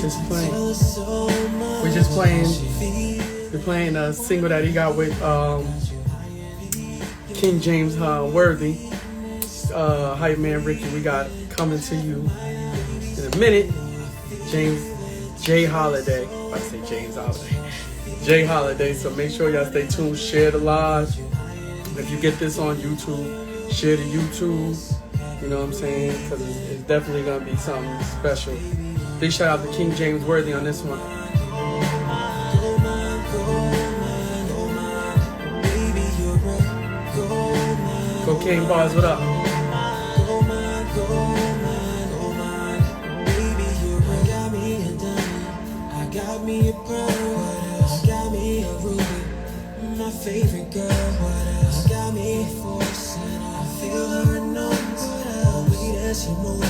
Just playing. We're playing a single that he got with King James Worthy, Hypemanricky. We got Coming to You in a minute. J.Holiday. I say James Holiday. J.Holiday. So make sure y'all stay tuned. Share the live. If you get this on YouTube, share the YouTube. You know what I'm saying? Because it's definitely going to be something special. Big shout out to King James Worthy on this one. Cocaine Bars, what up? Got me a pearl, what else? Got me a ruby, my favorite girl, what else? Got me a force, and I feel her enormous. The way that she moves,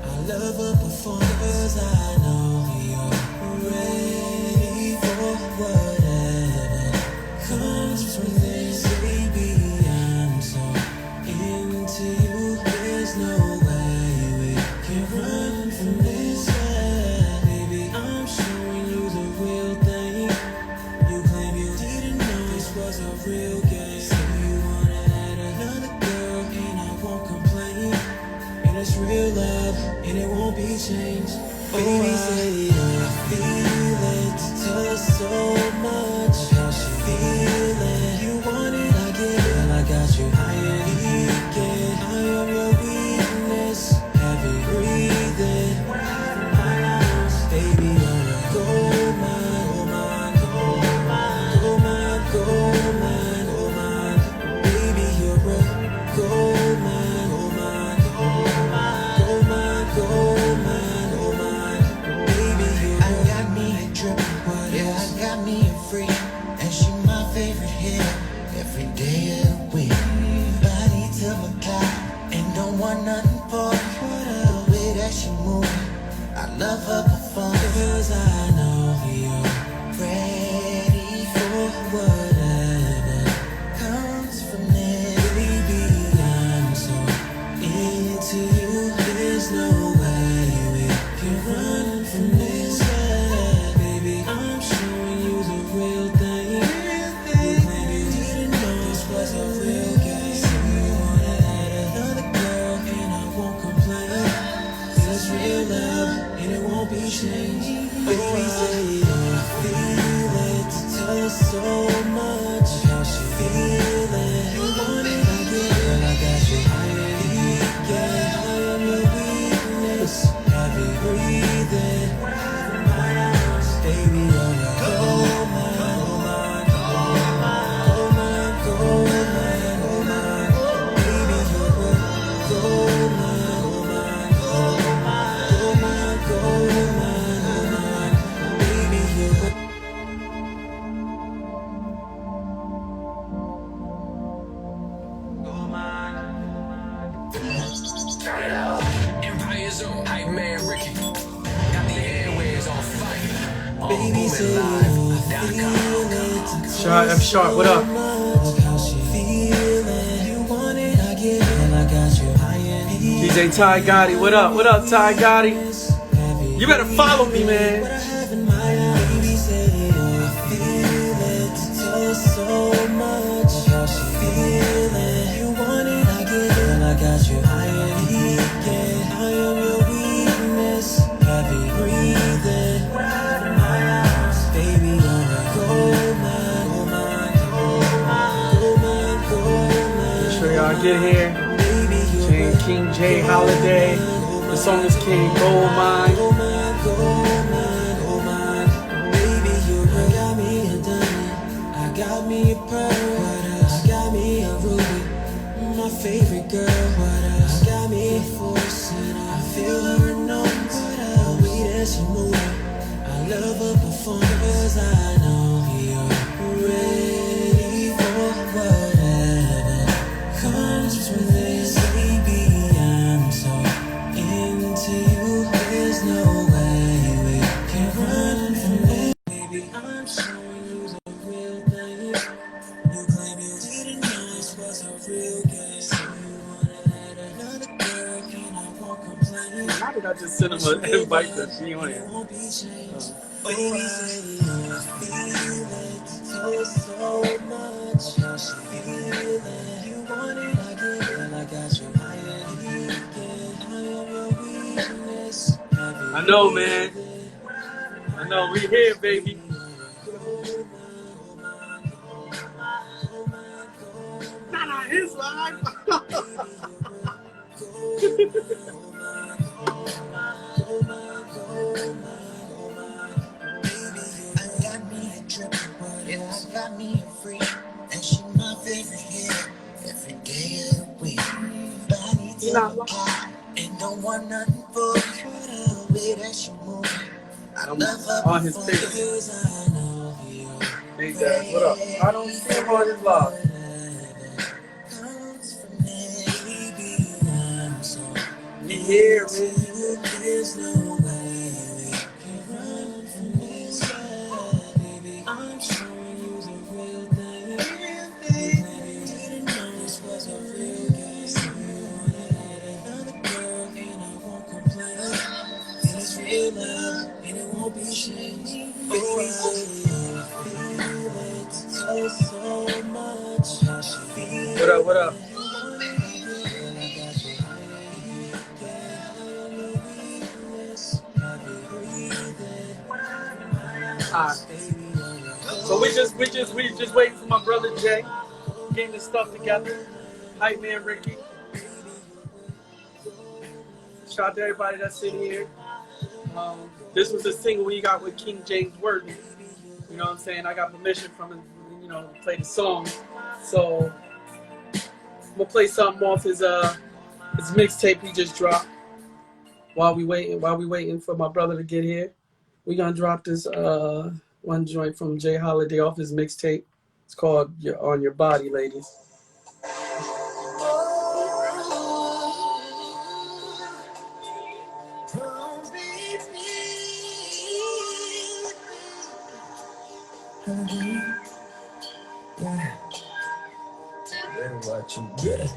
I love her performance. I know you're ready for whatever comes from this, baby. I'm so into you. There's no way we can run from this, baby. I'm showing you the real thing. You claim you didn't know this was a real game. So you wanna add another girl, and I won't complain. And it's real love, and it won't be changed. Baby, say I feel it. Tell her so much how she feeling. You want it, I get it. I got you. I am weekend. I am your weakness. Heavy breathing. Baby, you're a gold mine, gold mine, gold mine, gold mine, gold mine. Baby, you're a gold mine, gold mine, gold mine, gold mine, gold mine, gold mine. Baby, you're I got me a drip, yeah, I got me a free, and she my favorite here every day of the week. Body to my cloud, and don't want nothing for the way that she move. I love her performance, 'cause I know you're ready for whatever comes from this, baby. I'm so into you. There's no way we can run from this, baby. I'm showing you the real thing. You claim you didn't know this was a real game. So you wanna add another girl, and I won't complain. It's real love, and it won't be changed. Baby, say I feel it. Tell her so much how she feeling. You want it, I get it. I got you. I am weekend. I am your weakness. Heavy breathing. Baby, you're a gold mine, gold mine, gold mine, gold mine, gold mine. Baby, you're a gold mine, gold mine, gold mine, gold mine, gold mine. Baby, you're a gold mine. Turn it up. Empire's own Hypemanricky. Got the airwaves on fire. On Baby, say Boominlive.com. Sharp F Sharp, what up? how she feeling. You want it, I get it. And I got you. I am DJ Ty Gotti, what up? What up, Ty Gotti? You better follow me, man. what I have in mind. Baby, say I feel it. Tell her so much how she feeling. You want it, I get it. And I got you. I am weekend. I am your weakness. Heavy breathing. Baby, you're a gold mine, gold mine, gold mine, gold mine. Make sure y'all get here. King J.Holiday. The song is King Gold Mine. Baby, you got me a diamond. I got me a pearl. What else? I got me a ruby, my favorite girl. What else? I got me a force, and I feel her enormous. The way that she moves, I love her performance. I know you're ready for whatever comes from this, baby. I'm so into you. There's no way we can run from this, baby. I'm showing you the real thing. You claim you didn't know this was a real game. So you wanna send him an invite to be on here. I know, man. I know, we here, baby. Nah, his live. Got me free, and she my favorite here every day of the week. Body to the car, and don't want nothing for the way that she move. I love her on his page. Hey guys, what up? I don't see him on his live. We here, man. There's no way we can run from this love, baby. I'm showing you the real thing. Didn't know this was a real game. Another girl, and I won't complain. And it's real love, and it won't be changed. Always feel it so much. What up, what up? So we just waiting for my brother Jay, getting his stuff together. Hypemanricky. Shout out to everybody that's in here. This was a single we got with King James Worthy. You know what I'm saying? I got permission from him, you know, to play the song. So I'm gonna play something off his mixtape he just dropped. While we waiting for my brother to get here, we gonna drop this one joint from J.Holiday off his mixtape. It's called On Your Body, ladies. What you get?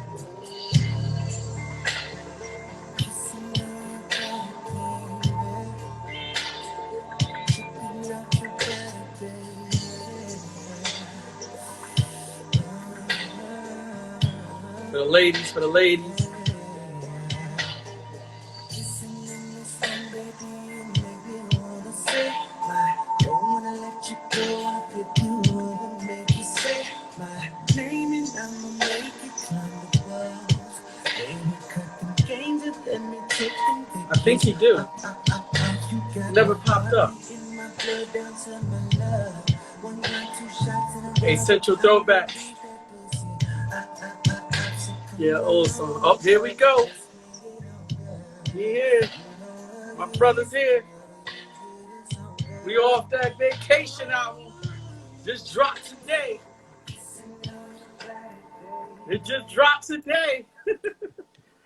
For the ladies. I think he do. Never popped up. Hey, Central Throwback. Yeah, old song. Oh, here we go. He here. My brother's here. We off that vacation album. Just dropped today. It just dropped today.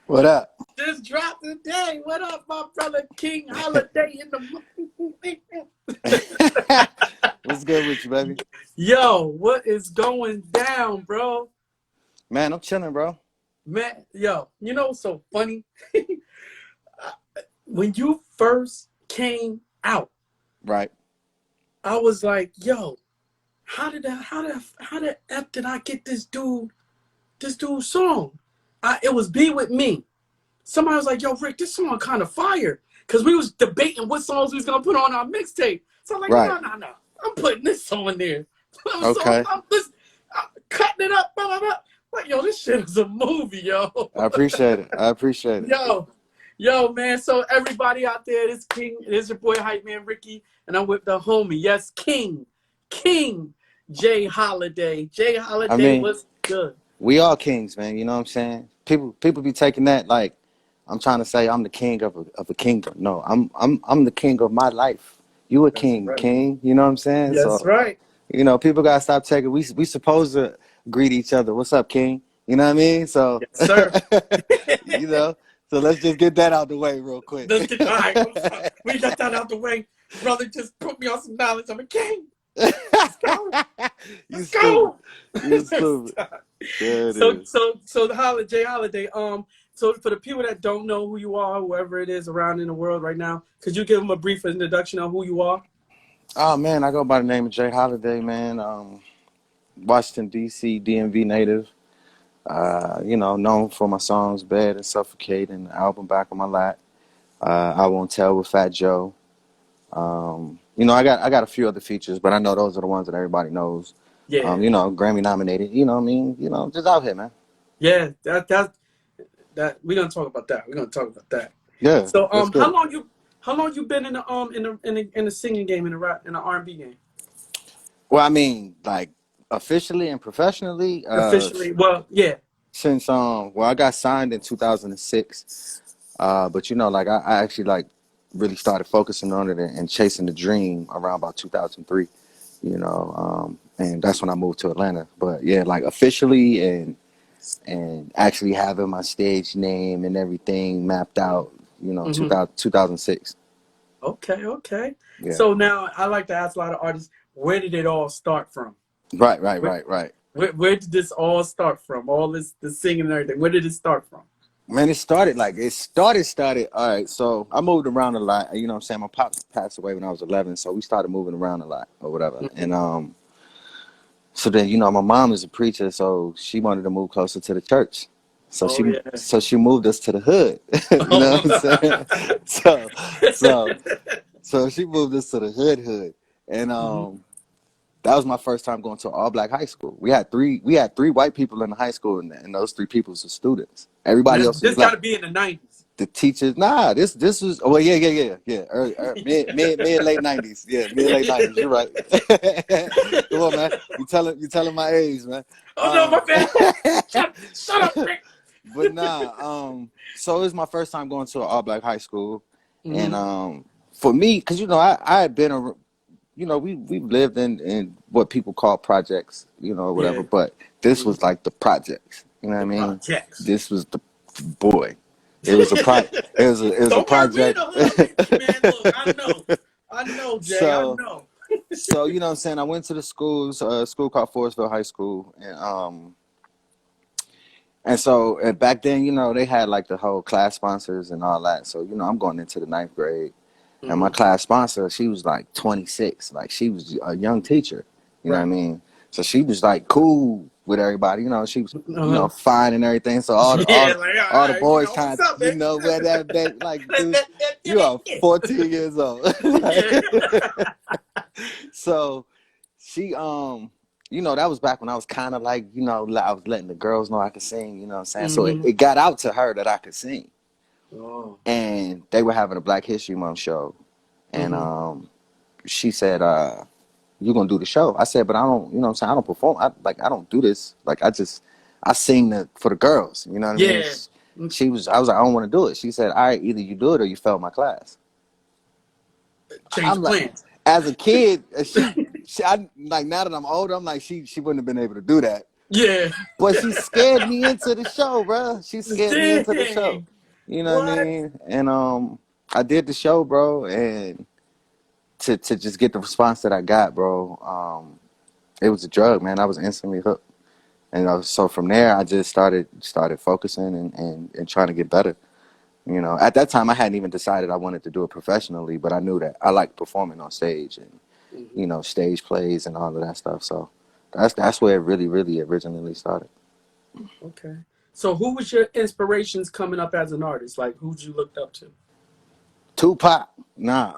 What up? Just dropped today. What up, my brother King Holiday in the What's good with you, baby? Yo, what is going down, bro? Man, I'm chilling, bro. Man, yo, you know what's so funny? When you first came out, right? I was like, yo, how the F did I get this dude's song? It was Be With Me. Somebody was like, yo, Rick, this song kind of fire. Because we was debating what songs we was going to put on our mixtape. So I'm like, right. No. I'm putting this song there. Okay. So I'm cutting it up. Blah, blah, blah. Like, yo, this shit is a movie, yo. I appreciate it. Yo, man. So everybody out there, this your boy Hypemanricky, and I'm with the homie. Yes, King J.Holiday. J.Holiday, I mean, what's good? We all kings, man. You know what I'm saying? People be taking that like I'm trying to say I'm the king of a kingdom. No, I'm the king of my life. You a king, right. King. You know what I'm saying? That's right. You know, people gotta stop taking. We supposed to greet each other. What's up, King? You know what I mean? So, yes, sir. You know. So let's just get that out the way real quick. All right, we got that out the way. Brother just put me on some knowledge. I'm a king. Let's go. You stupid. So the J.Holiday. So for the people that don't know who you are, whoever it is around in the world right now, could you give them a brief introduction on who you are? Oh man, I go by the name of J.Holiday, man. Washington D.C. DMV native. Known for my songs "Bed" and "Suffocate" and the album "Back on My Lap." I Won't Tell with Fat Joe. I got a few other features, but I know those are the ones that everybody knows. Yeah, Grammy nominated. You know what I mean? Just out here, man. yeah. That we're gonna talk about that. We're gonna talk about that. Yeah, So let's get how it. long you been in the singing game, in the rap, in the R&B game? Well, I mean, like officially and professionally, Officially, well, yeah. since I got signed in 2006. But I actually like really started focusing on it and chasing the dream around about 2003. And that's when I moved to Atlanta. But yeah, like officially and actually having my stage name and everything mapped out, Hmm. 2006. Okay, okay. Yeah. So now I like to ask a lot of artists, where did it all start from? Right, Where, right. where did this all start from? All the singing and everything. Where did it start from? Man, it started. All right, so I moved around a lot. You know what I'm saying? My pops passed away when I was 11, so we started moving around a lot or whatever. Mhm. And so then, my mom is a preacher, so she wanted to move closer to the church. So Oh she yeah. so she moved us to the hood. You know what I'm saying? So so so she moved us to the hood. And Mhm. that was my first time going to an all black high school. We had three white people in the high school, and those three people were students. Everybody else was This got black. to be in the 90s. The teachers, nah, this was, oh yeah, mid late 90s, yeah, mid late 90s. You're right. Come on, man, you telling my age, man. Oh no, my bad. Um, Shut up, Rick. but nah, so it was my first time going to an all black high school, and Hmm. for me, because I had been a, we've lived in what people call projects, whatever, Yeah. but this Mhm. was like the projects, you know what I The mean? projects. This was the boy. It was a it was a Don't worry, we in project. the hood with you, man. Look, I know, Jay, I so know. so you know what I'm saying, I went to the school called Forestville High School, and so back then, they had like the whole class sponsors and all that. So, I'm going into the ninth grade. And my Hmm. class sponsor, she was like 26. Like she was a young teacher. You know what I Right. mean? So she was like cool with everybody. She was, Uh-huh. fine and everything. So all the Yeah, all, like all all the right, boys what's trying, up, man? where that like, dude, you are Yeah. 14 years old. Like, Yeah. so she that was back when I was kind of like, I was letting the girls know I could sing, you know what I'm saying? So it, Hmm. it got out to her that I could sing. Oh. And they were having a Black History Month show. And Hmm. she said, "You're gonna do the show." I said, "But I don't, you know what I'm saying? I don't perform. I don't do this. Like I sing for the girls. You know what I mean?" Yeah. I was like, "I don't want to do it." She said, "All right, either you do it or you fail my class." I'm Change like, plans. as a kid, I like, now that I'm older, I'm like, she wouldn't have been able to do that. Yeah. But she scared me into the show, bro. She scared me into the show. Dang. You know what I What? mean? And I did the show, bro, and to just get the response that I got, bro, it was a drug, man. I was instantly hooked. And so from there, I just started focusing and trying to get better. At that time, I hadn't even decided I wanted to do it professionally, but I knew that I liked performing on stage and Hmm. stage plays and all of that stuff. So that's where it really, really originally started. Okay. So who was your inspirations coming up as an artist? Like who'd you looked up to? Tupac, nah,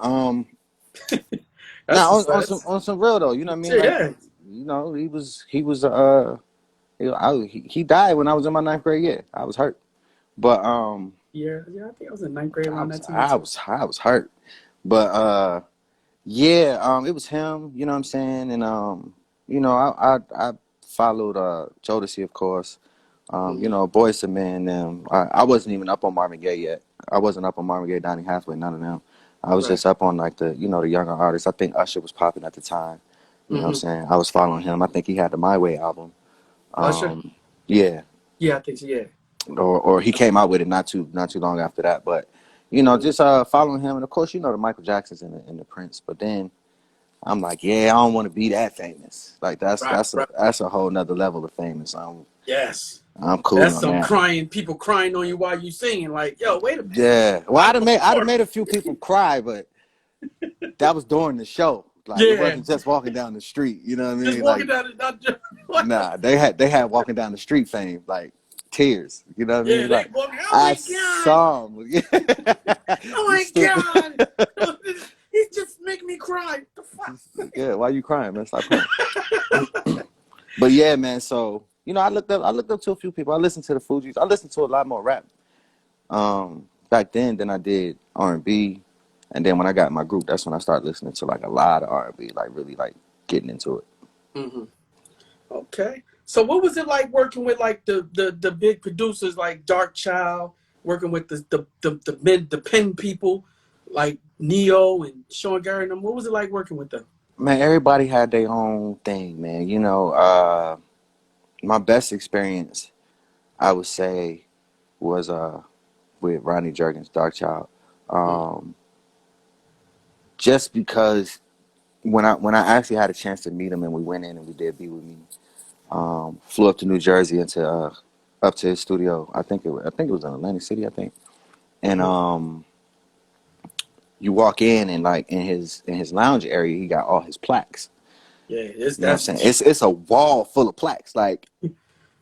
That's on some that's on some real though. You know what I mean? Like, yeah. he died when I was in my ninth grade year. I was hurt, but Yeah, I think I was in ninth grade I around was that time I too. was I was hurt, but yeah, it was him. You know what I'm saying? And I followed Jodeci, of course. Hmm. Boyz II Men. Them. I wasn't even up on Marvin Gaye yet. I wasn't up on Marvin Gaye, Donny Hathaway, none of them. I was Right. just up on like the younger artists. I think Usher was popping at the time. You know what I'm Hmm. saying? I was following him. I think he had the My Way album. Usher. Yeah, Yeah, I think so. Yeah. or he came out with it not too long after that. But Hmm. just following him, and of course the Michael Jacksons and the Prince. But then I'm like, yeah, I don't want to be that famous. Like Right. that's Right. a whole nother level of famous. Yes. I'm cool That's on some that. crying, people crying on you while you singing. Like, yo, wait a minute. Yeah. Well, I I'd go have forward. made a few people cry, but that was during the show. Like, it Yeah. wasn't just walking down the street. You know what I Just mean? walking Like, down the not just nah, they had walking down the street fame, like tears. You know what I yeah, mean? they Like, walking. Oh I my god! saw him. Oh You my stupid. god! He just make me cry. The fuck? Yeah, why you crying, man? Stop crying. But yeah, man. So I looked up to a few people. I listened to the Fugees. I listened to a lot more rap back then than I did R&B. And then when I got in my group, that's when I started listening to like a lot of R&B, like really like getting into it. Mm-hmm. Okay. So what was it like working with like the big producers like Dark Child, working with the pen people like Neo and Sean Gary and them? What was it like working with them? Man, everybody had their own thing, man. My best experience, I would say, was with Ronnie Jergens, Dark Child. Just because when I actually had a chance to meet him and we went in and we did Be With Me, flew up to New Jersey and to up to his studio. I think it was in Atlantic City, I think. And you walk in and like in his lounge area, he got all his plaques. Yeah, You know what I'm that's saying? It's a wall full of plaques, like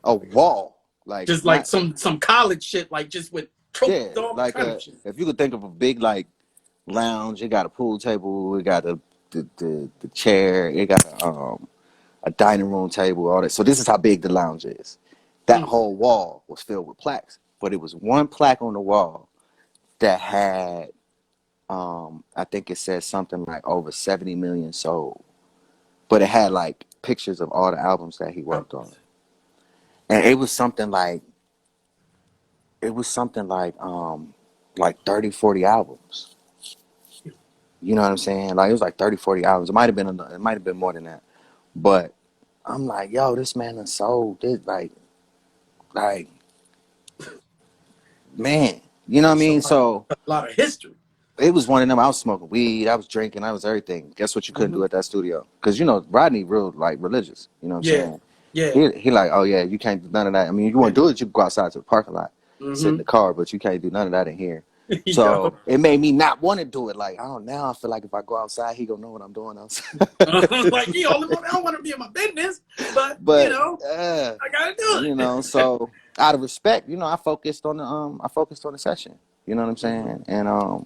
a wall, like just like not some college shit, like just with yeah, all like kind of shit. if you could think of a big like lounge, it got a pool table, it got the chair, it got a dining room table, all that. So this is how big the lounge is. That whole wall was filled with plaques, but it was one plaque on the wall that had, I think it said something like over 70 million sold, but it had like pictures of all the albums that he worked on, and it was something like 30, 40 albums. You know what I'm saying? Like it was like 30, 40 albums. It might have been more than that, but I'm like, yo, this man done sold this like man, you know what I mean? So A lot of history. it was one of them. I was smoking weed, I was drinking, I was everything. Guess what you couldn't do at that studio? Because Rodney real like religious. You know what I'm Yeah, saying? yeah, He like, oh yeah, you can't do none of that. I mean, you want to do it, you can go outside to the parking lot, sit in the car, but you can't do none of that in here. Yo. So it made me not want to do it. Like, now I feel like if I go outside, he gonna know what I'm doing outside. Like I don't want to be in my business, but But I gotta do it. so out of respect, I focused on the session. You know what I'm saying? And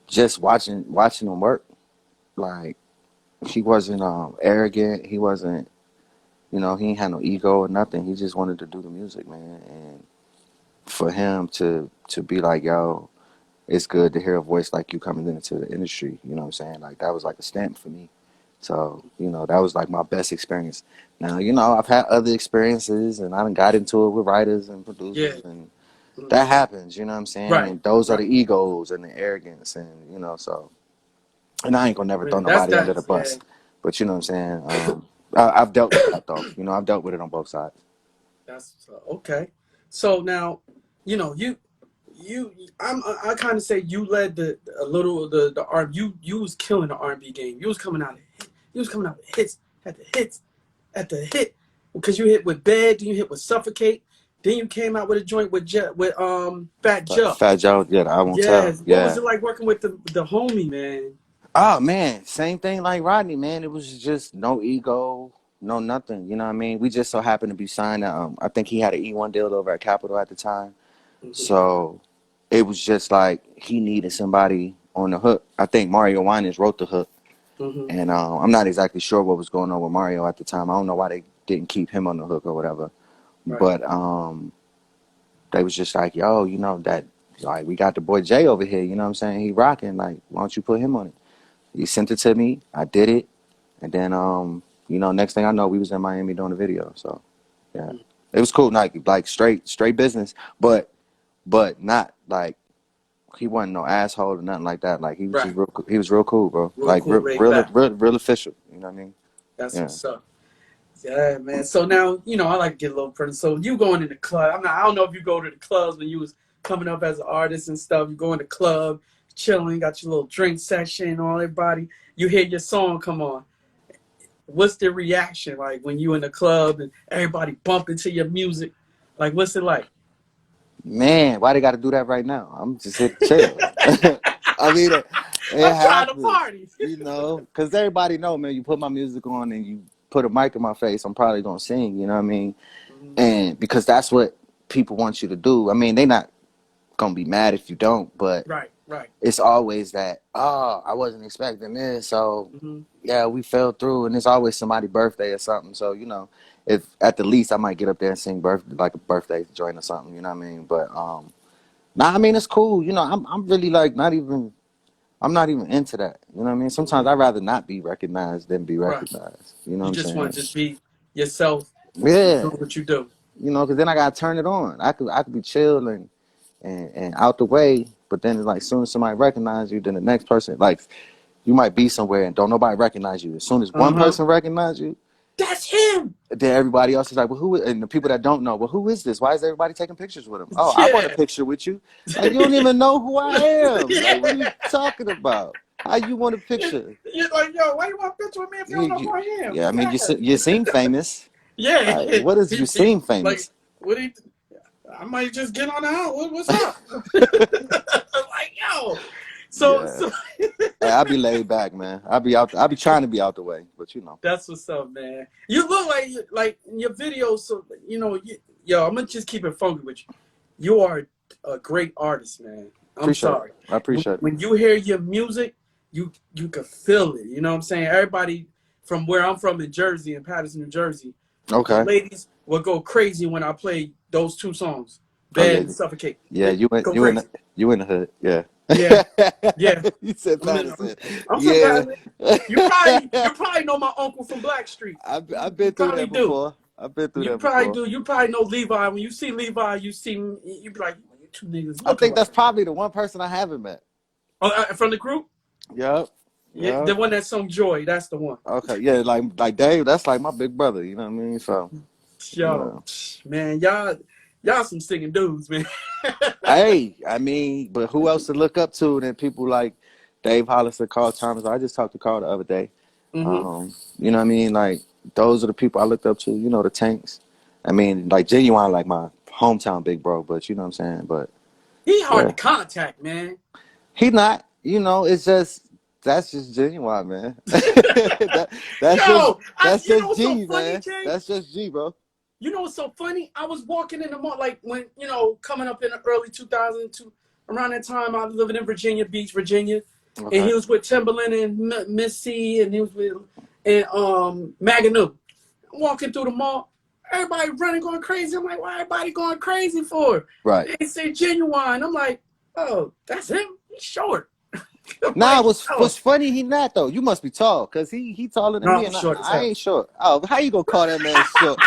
just watching him work, like he wasn't arrogant. He wasn't, he ain't had no ego or nothing. He just wanted to do the music, man. And for him to be like, yo, it's good to hear a voice like you coming into the industry. You know what I'm saying? Like that was like a stamp for me. So, that was like my best experience. Now, I've had other experiences and I done got into it with writers and Yeah. producers and that happens, you know what I'm saying? Right. And those are the egos and the arrogance and, so, and I ain't gonna never throw nobody under the bus, but you know what I'm saying? I've dealt with that though. I've dealt with it on both sides. That's okay. So now, I kind of say you led the R. You was killing the R&B game. You was coming out with hits at the hit because you hit with Bed, then you hit with Suffocate, then you came out with a joint with Fat Joe. Fat Joe, yeah, I won't tell. Yes. Yeah. What was it like working with the homie, man? Oh man, same thing like Rodney, man. It was just no ego, no nothing. You know what I mean? We just so happened to be signed. I think he had an E1 deal over at Capitol at the time, so it was just like he needed somebody on the hook. I think Mario Winans wrote the hook, and I'm not exactly sure what was going on with Mario at the time. I don't know why they didn't keep him on the hook or whatever, but they was just like, yo, that like we got the boy Jay over here. You know what I'm saying? He rocking. Like, why don't you put him on it? He sent it to me. I did it, and then next thing I know, we was in Miami doing the video. So, yeah, it was cool. Like straight business, but not like he wasn't no asshole or nothing like that. Like he was just real. He was real cool, bro. Like cool, real official. You know what I mean? That's what's up. Yeah, man. So now I like to get a little personal. So you going in the club? I don't know if you go to the clubs when you was coming up as an artist and stuff. You go in the club, chilling, got your little drink session, all everybody. You hear your song come on. what's the reaction like when you in the club and everybody bumping to your music? Like, what's it like? Man, why they got to do that right now? I'm just here to chill. I mean, it I'm trying to happens, party. you know, because everybody know, man, you put my music on and you put a mic in my face, I'm probably going to sing, you know what I mean? Mhm. And because that's what people want you to do. I mean, they not going to be mad if you don't, but Right, right. it's always that, oh, I wasn't expecting this, so Hmm. yeah, we fell through, and it's always somebody's birthday or something. So, you know, if at the least I might get up there and sing birthday, like a birthday joint or something, you know what I mean? But nah, I mean it's cool. You know, I'm really like I'm not even into that. You know what I mean? Sometimes I'd rather not be recognized than be Right. recognized. You know You what just I'm want to saying? just be yourself, Yeah. do what you do. You know, because then I gotta turn it on. I could be chill and out the way, but then like as soon as somebody recognizes you, then the next person like you might be somewhere and don't nobody recognize you. As soon as one Uh-huh. person recognizes you, That's him. then everybody else is like, well, who is, and the people that don't know, well, who is this? Why is everybody taking pictures with him? Oh, I want a Yeah. picture with you. Like, you don't even know who I am. Like, what are you Yeah. talking about? How you want a picture? You're like, yo, why you want a picture with me if you don't know who I am? Yeah, I mean, Yeah. you seem famous. Yeah. What is you seem Like, famous? what do you, I might just get on the house. What's up? Like, yo. So, Yeah, so hey, I'll be laid back, man. I'll be out. I'll be trying to be out the way, but you know. that's what's up, man. You look like in your videos. So yo, I'm gonna just keep it funky with you. You are a great artist, man. I'm Appreciate it. sorry. I appreciate it. When you hear your music, you can feel it. You know what I'm saying? Everybody from where I'm from in Jersey, in Patterson, New Jersey, the Okay. ladies will go crazy when I play those two songs, Oh "Bed" yeah, and "Suffocate." yeah. They go You crazy. you in the hood. Yeah. Yeah, yeah. You said I'm, Patterson. I'm from Yeah. Patterson. You probably know my uncle from Blackstreet. I've You been through probably that do. before. I've been through You that probably before. do. You probably know Levi. When you see Levi, you be like, you two niggas I look think alike. that's probably the one person I haven't met. Oh, from the group? Yep. Yeah, the Yep. one that sung Joy. That's the one. Okay. Yeah, like Dave, that's like my big brother, you know what I mean? So Yo, yeah. man, y'all some singing dudes, man. Hey, I mean, but who else to look up to than people like Dave Hollister, Carl Thomas? I just talked to Carl the other day. Hmm. You know what I mean? Like those are the people I looked up to, you know, the Tanks. I mean, like Genuine like my hometown big bro, but you know what I'm saying? But He hard yeah. to contact, man. He not, you know, it's just that's just Genuine, man. that, that's just Yo, that's you know just what's so G, funny, man. Jay? That's just G, bro. You know what's so funny? I was walking in the mall, like when coming up in the early 2000s, around that time. I was living in Virginia Beach, Virginia, and Okay. he was with Timberland and Missy, and he was with and Maganu. Walking through the mall, everybody running, going crazy. I'm like, why everybody going crazy for? Right. They say Genuine. I'm like, oh, that's him. He's short. I'm Nah, like, oh, what's funny, he not though. You must be tall, cause he taller than no, me I'm and short as I hell. ain't short. Oh, how you gonna call that man short?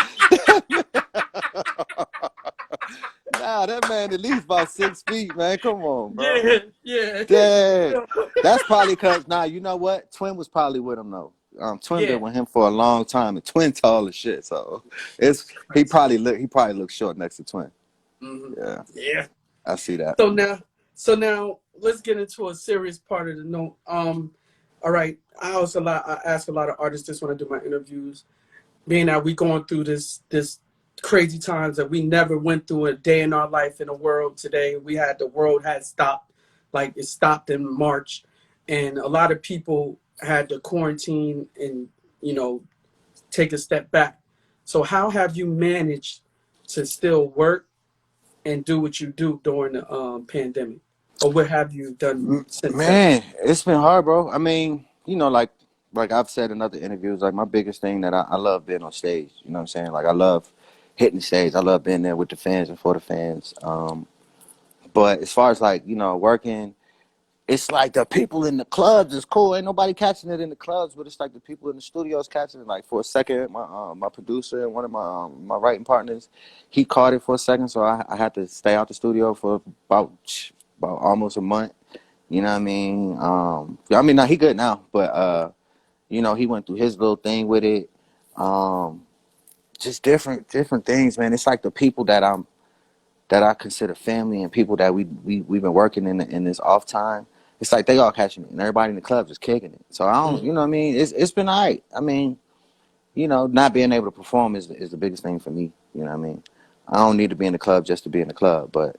Nah, that man at least about 6 feet, man. Come on, bro. Yeah, yeah, Dang. That's probably cause you know what? Twin was probably with him though. Twin yeah. been with him for a long time, and Twin tall as shit. So it's he probably looks short next to Twin. Hmm. Yeah, Yeah. I see that. So now, let's get into a serious part of the note. All right. I ask a lot of artists this when I do my interviews. Being that we going through this crazy times that we never went through a day in our life in the world today. The world had stopped, like it stopped in March, and a lot of people had to quarantine and you know take a step back. So how have you managed to still work and do what you do during the pandemic, or what have you done since then? Man, it's been hard, bro. I mean, you know, like I've said in other interviews, like my biggest thing that I love being on stage. You know what I'm saying? Like I love hitting the stage. I love being there with the fans and for the fans. But as far as like, you know, working, it's like the people in the clubs is cool. Ain't nobody catching it in the clubs, but it's like the people in the studios catching it. Like for a second, my producer and one of my writing partners, he caught it for a second, so I had to stay out the studio for about almost a month. You know what I mean? Now he good now, but you know, he went through his little thing with it. Um, just different things, man. It's like the people that I consider family and people that we've been working in this off time. It's like they all catching it, and everybody in the club is kicking it. So I don't, Mm. you know what I mean? It's been all right. I mean, you know, not being able to perform is the biggest thing for me. You know what I mean? I don't need to be in the club just to be in the club, but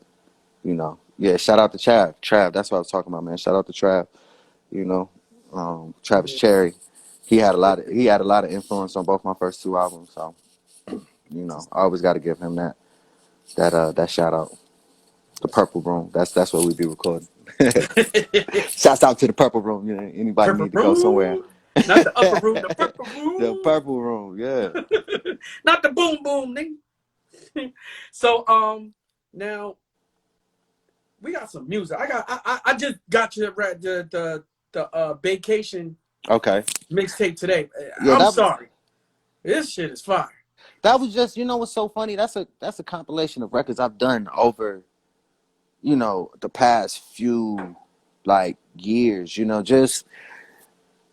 you know, yeah. Shout out to Trav. That's what I was talking about, man. Shout out to Trav. You know, Travis Cherry. He had a lot of influence on both my first two albums. So, you know, I always got to give him that shout out. The Purple Room. That's what we be recording. Shouts out to the Purple Room. You know, anybody Purple need to go somewhere? room, not the upper room, the purple The room, Purple Room. Yeah. not the boom boom nigga. So now we got some music. I just got you the vacation Okay. mixtape today. Yeah. I'm sorry, this shit is fire. That was just, you know what's so funny? That's a compilation of records I've done over, you know, the past few like years, you know, just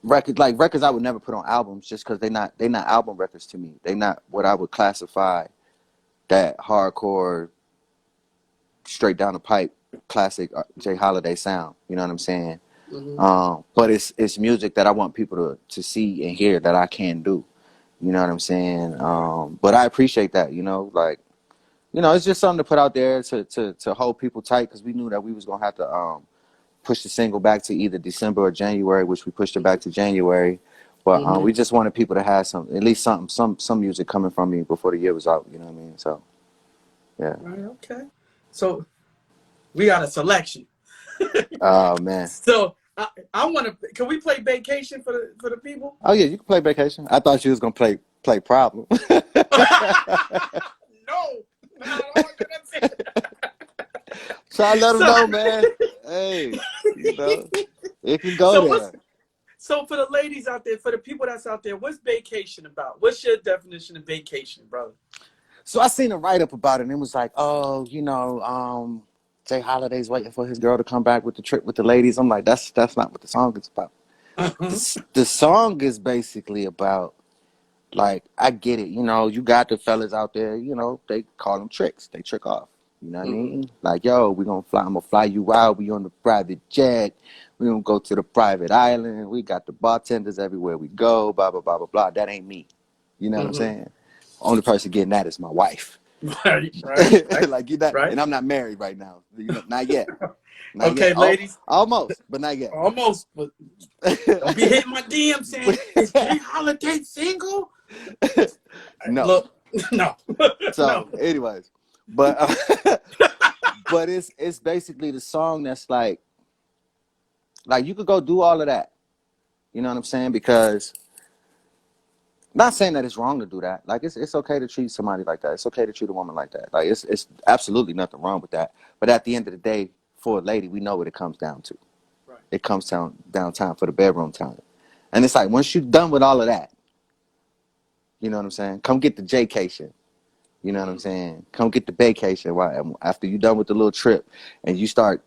records I would never put on albums just because they not album records to me. They not what I would classify that hardcore straight down the pipe classic J.Holiday sound. You know what I'm saying? But it's music that I want people to see and hear that I can do. You know what I'm saying? But I appreciate that, you know, like, you know, it's just something to put out there to hold people tight because we knew that we was going to have to push the single back to either December or January, which we pushed it back to January. But we just wanted people to have at least some music coming from me before the year was out. You know what I mean? So, yeah. Right, okay. So we got a selection. Oh, man. So I want to. Can we play Vacation for the people? Oh, yeah, you can play Vacation. I thought you was going to play Problem. No, I don't want to. So I let them know, man. Hey, you know, it can go there. So for the ladies out there, for the people that's out there, what's vacation about? What's your definition of vacation, brother? So I seen a write-up about it, and it was like, oh, you know, J.Holiday's waiting for his girl to come back with the trip with the ladies. I'm like, that's not what the song is about. The song is basically about, like, I get it. You know, you got the fellas out there, you know, they call them tricks. They trick off. You know what I mean? Like, yo, I'm going to fly you out. We on the private jet. We going to go to the private island. We got the bartenders everywhere we go, blah, blah, blah, blah, blah. That ain't me. You know what I'm saying? Only person getting that is my wife. Right. Like, you know, right. And I'm not married right now. You know, not yet. Not okay, yet. ladies. Almost, but not yet. Almost, but don't be hitting my DM saying, is J.Holiday single? No. Look, no. So, no. anyways, but but it's basically the song that's like you could go do all of that. You know what I'm saying? Because not saying that it's wrong to do that. Like it's okay to treat somebody like that. It's okay to treat a woman like that. Like it's absolutely nothing wrong with that. But at the end of the day, for a lady, we know what it comes down to. Right. It comes down time for the bedroom time. And it's like once you're done with all of that, you know what I'm saying? Come get the J-cation. You know what I'm saying? Come get the vacation. After you're done with the little trip and you start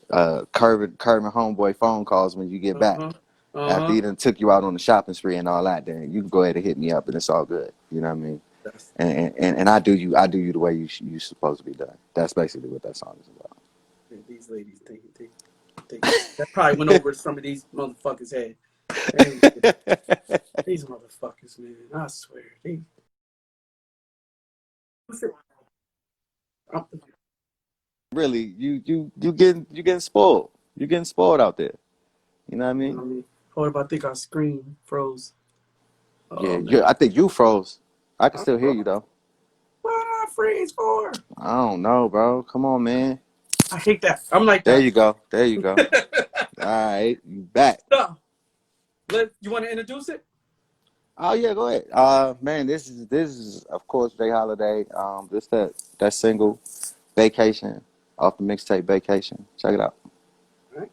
curving homeboy phone calls when you get back. After he done took you out on the shopping spree and all that, then you can go ahead and hit me up and it's all good. You know what I mean? And I do you the way you supposed to be done. That's basically what that song is about. These ladies think that probably went over some of these motherfuckers' head. These motherfuckers, man. I swear. Really, you getting spoiled. You getting spoiled out there. You know what I mean? Hold up, I think our screen froze. Yeah, I think you froze. I can still hear you though. What I freeze for? I don't know, bro. Come on, man. I hate that. I'm like that. There you go. All right, you back. So, you want to introduce it? Oh yeah, go ahead. Man, this is of course J.Holiday. This that single, Vacation, off the mixtape Vacation. Check it out. All right.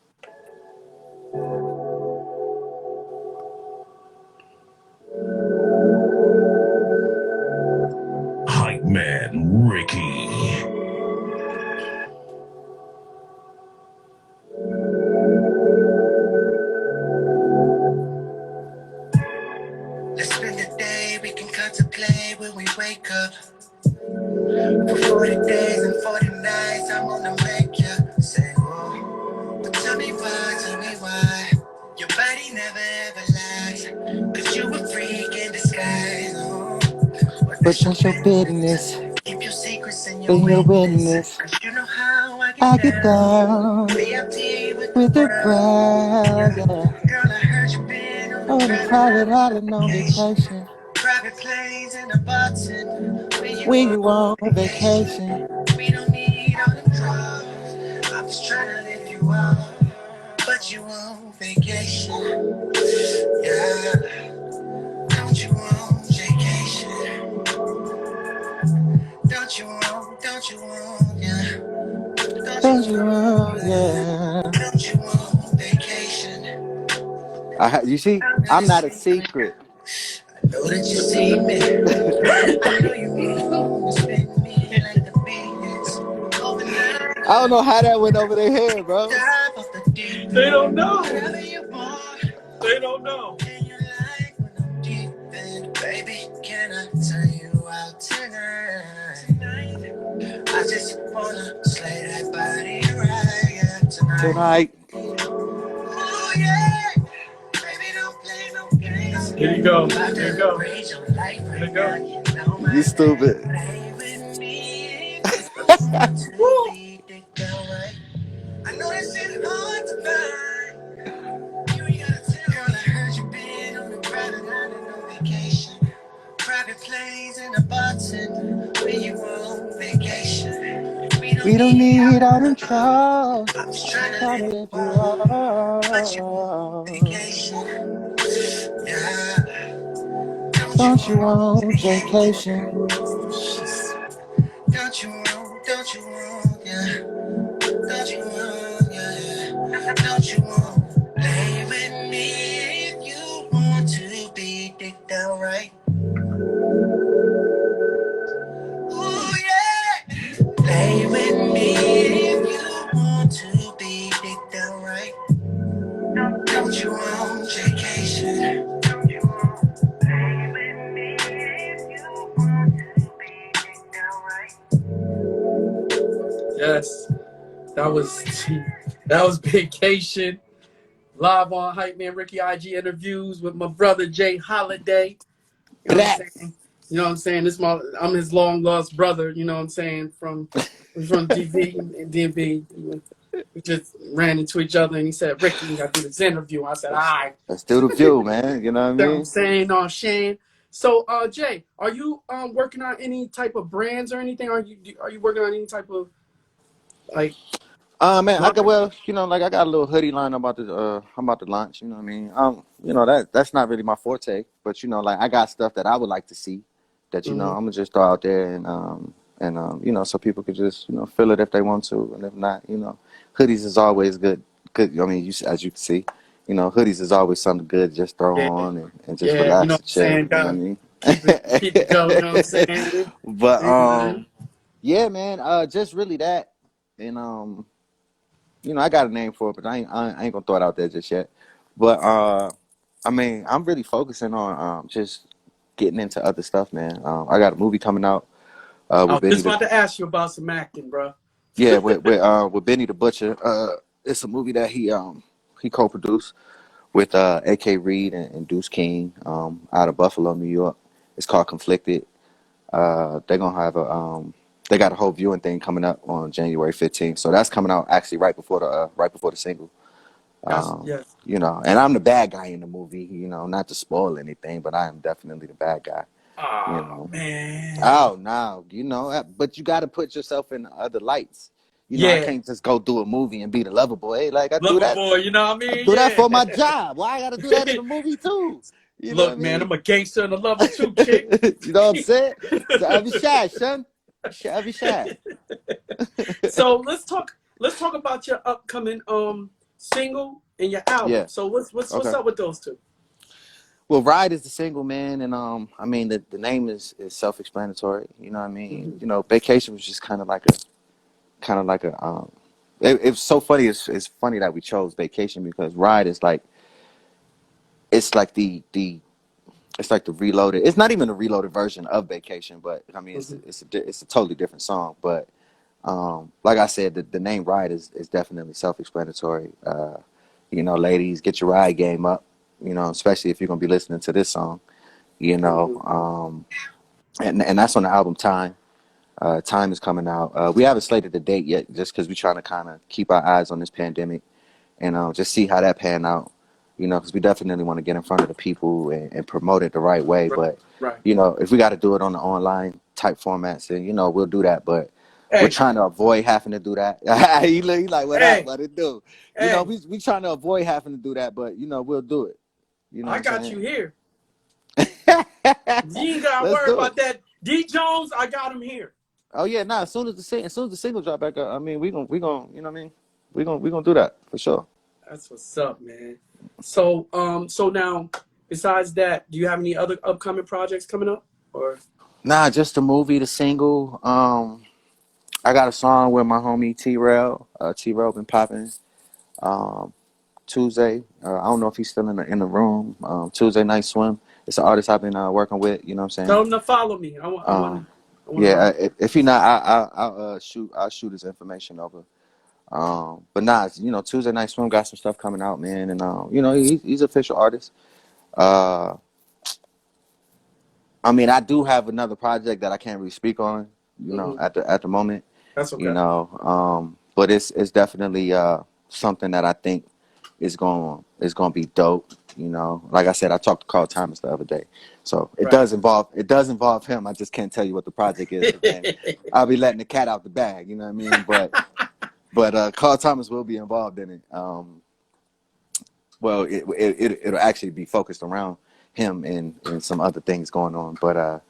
Hypemanricky. Let's spend the day, we can contemplate when we wake up. For 40 days and 40 nights, I'm gonna make you say, whoa. But tell me why, your body never ever lies. 'Cause you a freak in disguise. but trust your business. Keep your secrets and Be your your witness. witness. 'Cause you know how I I get get down. down VIP with with the the crowd. crowd, Yeah. yeah. Girl, I heard you been on a On a private island on vacation. vacation. Private planes and a button. When you When you on on vacation. vacation. We don't need all the drugs. I'm just trying to lift you up. But you on vacation. Yeah. Don't you want vacation? Don't you want, yeah. Don't you want, yeah. Don't you want vacation? You see, I'm not I'm a not a secret. secret. I know that you see me. I know you want to spend me like the biggest. Overnight, I don't know how that went over their head, bro. dive off the deep end. They don't know. Whatever you want, They don't know. and you like when I'm deep in. Baby, can I turn you out tonight? I just wanna slay that body right, yeah, tonight. Tonight. Oh yeah, baby, don't play no games. Here you go. About Here you to go. raise your life Here right you now. go. You know my You stupid. name. Play with me if you want to be dick down right. I know that shit hard to find. You ain't gotta tell. Girl, I heard you been on the private island on vacation. Private planes and a button when you on vacation. We don't We don't need need all all them the drugs. troubles. I'm just trying to Trying to live lift you you up. But you on up. vacation. Yeah. Don't you Don't you want want vacation? vacation? Don't you want, yeah. Don't you want, yeah. Don't you want, play with me if you want to be dick down right. Ooh, yeah. Play with me if you want to be dick down right. Don't you want vacation? Don't you want, play with me if you want to be dick down right. Yes, that was vacation. Live on Hypemanricky IG interviews with my brother J.Holiday. You know what I'm Blah. saying? You know what I'm saying? I'm his long lost brother. You know what I'm saying? From DV and DMV. We just ran into each other and he said, "Ricky, we got to do this interview." I said, "All right." That's still the view, man. You know what I You know what I'm mean? saying? On Shane. So, Jay, are you working on any type of brands or anything? Are you working on any type of like? Man, well, like I got a little hoodie line I'm about to launch, you know what I mean? That's not really my forte, but like I got stuff that I would like to see that, I'm gonna just throw out there and so people could just, feel it if they want to, and if not, hoodies is always good. Good. I mean, as you can see, hoodies is always something good to just throw Yeah, on and just yeah, you know relax what and I'm chill, saying? you know what I Gotta mean? keep it going, you know what I'm saying? But And, yeah, man, just really that. And I got a name for it, but I ain't gonna throw it out there just yet. But I mean, I'm really focusing on just getting into other stuff, man. I got a movie coming out I with was Benny just the about to ask you about some acting, bro. yeah with Benny the Butcher. It's a movie that he co-produced with A.K. Reed and Deuce King out of Buffalo, New York. It's called Conflicted. They're gonna have they got a whole viewing thing coming up on January 15th. So that's coming out actually right before the single. Yes. And I'm the bad guy in the movie, not to spoil anything, but I am definitely the bad guy, you Oh know. man. Oh, no, but you got to put yourself in other lights. I Yeah. can't just go do a movie and be the lover boy. Like Lover boy, you know what I I mean? do that for my Yeah. job. Why I got to do that in the movie too? You know what I Look, man, mean? I'm a gangster and a lover too, chick. You know what I'm saying? So I'll be shy, son. I'll be shy. So let's talk about your upcoming single and your album. Yeah. So what's Okay. up with those two? Well, Ride is the single, man, and I mean the name is self-explanatory. You know what I mean? Mm-hmm. Vacation was just kind of like a. It's so funny. It's funny that we chose Vacation because Ride is like it's like it's like the reloaded. It's not even a reloaded version of Vacation, but I mean Mm-hmm. it's a totally different song. But like I said, the name Ride is definitely self-explanatory. Ladies, get your ride game up. Especially if you're gonna be listening to this song. You know, Mm-hmm. and that's on the album Time. Time is coming out. We haven't slated the date yet, just because we're trying to kind of keep our eyes on this pandemic and just see how that pan out. You know, because we definitely want to get in front of the people and promote it the right way. Right. But Right. you know, if we got to do it on the online type formats, then you know we'll do that. But we're Hey, trying to avoid having to do that. he like hey, what it do? You know, hey, we trying to avoid having to do that, but you know we'll do it. You know I what I'm got you saying? here. You ain't gotta Let's worry do it. about that. D Jones, I got him here. Oh yeah, nah. As soon as the single drop back up, I mean, we gonna, you know what I mean? We gonna do that for sure. That's what's up, man. So now, besides that, do you have any other upcoming projects coming up? Or Nah, just the movie, the single. I got a song with my homie T-Rail. T-Rail been popping. Um, Tuesday. I don't know if he's still in the room. Tuesday Night Swim. It's an artist I've been working with. You know what I'm tell saying? him to follow me. I want. I want. Um, I want to yeah. rock. If he not, I'll shoot his information over. But nah, you know, Tuesday Night Swim got some stuff coming out, man, and you know, he's an official artist. Uh, I mean, I do have another project that I can't really speak on, you know, Mm-hmm. at the moment, That's you okay. know. But it's definitely something that I think is gonna be dope, you know. Like I said, I talked to Carl Thomas the other day, so Right. it does involve him. I just can't tell you what the project is, because then I'll be letting the cat out the bag, you know what I mean? But Carl Thomas will be involved in it. Well, it'll actually be focused around him and some other things going on, but.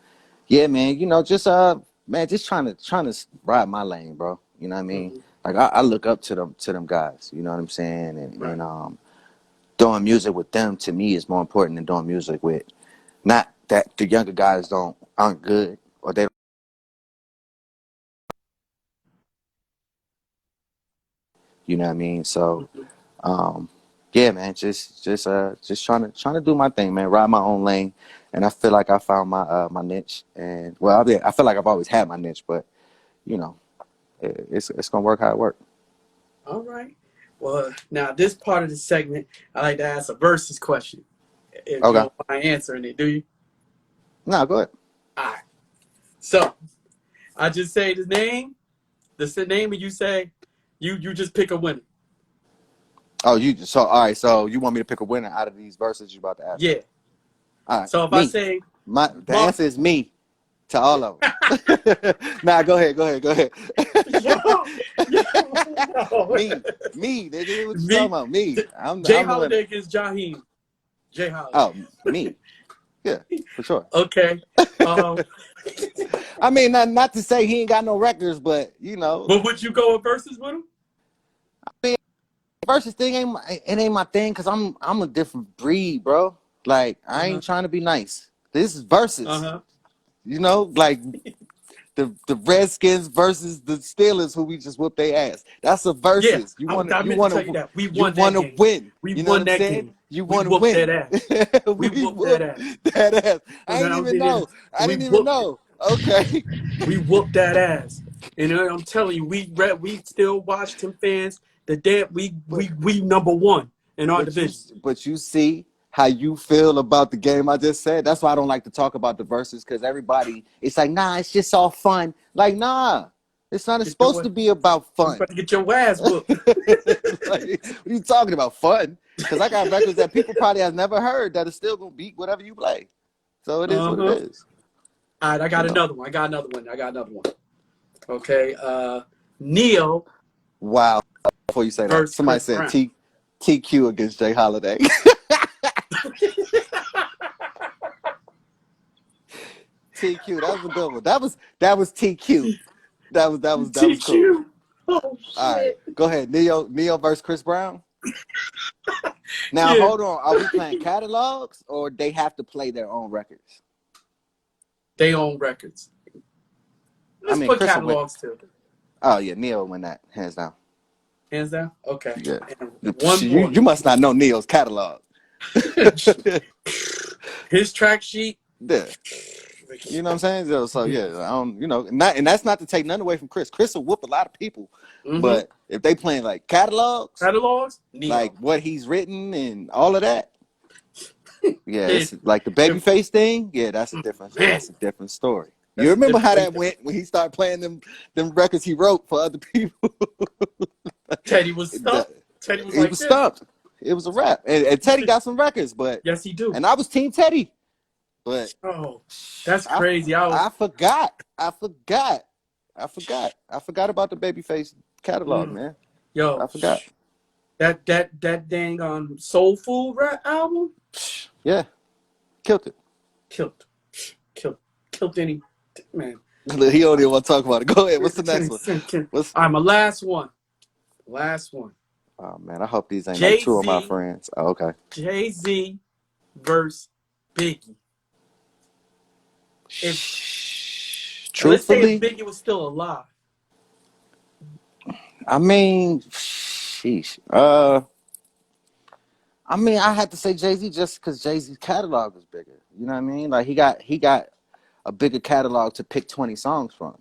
Yeah, man. You know, just man, just trying to ride my lane, bro. You know what I mean? Mhm. Like I look up to them guys. You know what I'm saying? Right. And doing music with them to me is more important than doing music with. Not that the younger guys aren't good or they. You know what I mean? So, Mhm. um, yeah, man. Just trying to do my thing, man. Ride my own lane, and I feel like I found my niche. And well, I feel like I've always had my niche, but you know, it's gonna work how it works. All right. Well, now this part of the segment, I like to ask a versus question. If you Okay. don't mind answering it, do you? No, go ahead. All right. So I just say the name, name, and you say you just pick a winner. Oh, all right. So you want me to pick a winner out of these verses you about to ask me? Yeah. All right, So if I me. say The Mark, answer is me to all of them. Nah, go ahead. yo, yo, Me. Nigga, what you talking me, about? Me. I'm the winner. J.Holiday against Jaheim. J.Holiday. Oh, me. Yeah, for sure. Okay. Um, I mean, not to say he ain't got no records, but you know, but would you go with versus with him? versus thing ain't my thing, because I'm a different breed, bro. Like I Uh ain't trying to be nice. This is versus. huh. You know, like the Redskins versus the Steelers, who we just whooped their ass. That's a Yeah, versus. You want I you meant to want tell you to that we you won that want to game. win. We You know what won I'm that saying? game. You We want to whooped that win. ass. We We whooped that whooped ass. that ass. I And didn't I even did it. know. I We didn't even whooped it. know. Okay. We whooped that ass. And I'm telling you, we still Washington fans. The damn But we number one in our but you division. but you see how you feel about the game I just said. That's why I don't like to talk about the verses, because everybody, it's like, nah, it's just all fun. Like, nah, it's not Get supposed your to be about You fun. about to get your ass whooped. Like, what are you talking about? Fun? Because I got records that people probably has never heard that are still gonna beat whatever you play. So it is what it Uh-huh. is. All right, I You got know. another one. Okay. Neo Wow. Before you say that, versus somebody Chris said Brown. TQ against J.Holiday. TQ, that was a good one. That was TQ. That was cool. TQ. Oh All right, shit. go ahead. Neo versus Chris Brown. Now Yeah. hold on. Are we playing catalogs, or they have to play their own records? They own records. I Let's mean, put Chris will win. catalogs too. Oh yeah, Neo will win that hands down. Hands down. Okay. Yeah. And one You more. you must not know Neo's catalog. His track sheet. Yeah. You know what I'm saying? So yeah, I don't, you know, and that's not to take none away from Chris. Chris will whoop a lot of people. Mm-hmm. But if they playing like catalogs, Catalogs. Neo. like what he's written and all of that, yeah, Yeah. it's like the If, babyface thing. Yeah, man, that's a different story. You That's a remember how different that went when he started playing them records he wrote for other people? Teddy was stuck. Teddy was He like was this. stumped. It was a rap. And Teddy got some records, but Yes, he do. and I was Team Teddy. But Oh, that's I, crazy. I forgot. I forgot about the Babyface catalog, man. Yo, I forgot. that dang Soul Food rap album Yeah. Killed it. killed any man. He don't even want to talk about it. Go ahead. What's the next one? All right, my last one. Oh man, I hope these ain't like two of my friends. Oh, okay. Jay-Z versus Biggie. Let's say if Biggie was still alive. I mean, sheesh. I mean, I had to say Jay-Z just because Jay-Z's catalog was bigger. You know what I mean? Like he got a bigger catalog to pick 20 songs from.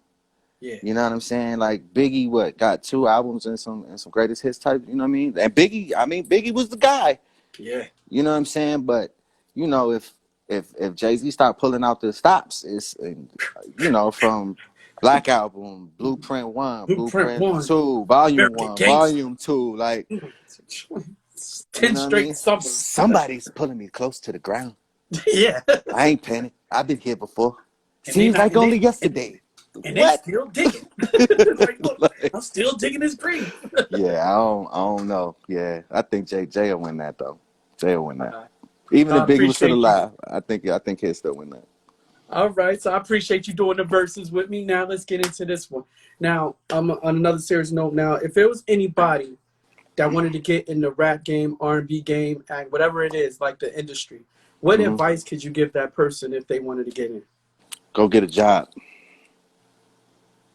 Yeah. You know what I'm saying? Like Biggie, got 2 albums and some greatest hits type. You know what I mean? And Biggie was the guy. Yeah. You know what I'm saying? But you know, if Jay-Z start pulling out the stops, it's from Black Album, Blueprint 1, Blueprint 2, Volume 1, Volume 2, like 10 straight summers. Somebody's pulling me close to the ground. Yeah. I ain't panicked. I've been here before. Seems like only yesterday. And they still digging. Like, look, I'm still digging his grave. Yeah, I don't know. Yeah, I think Jay will win that though. Jay will win that. Even if Biggie was still alive, I think he'll still win that. All right, so I appreciate you doing the verses with me. Now let's get into this one. Now, on another serious note. Now, if there was anybody that wanted to get in the rap game, R&B game, and whatever it is, like the industry, what advice could you give that person if they wanted to get in? Go get a job.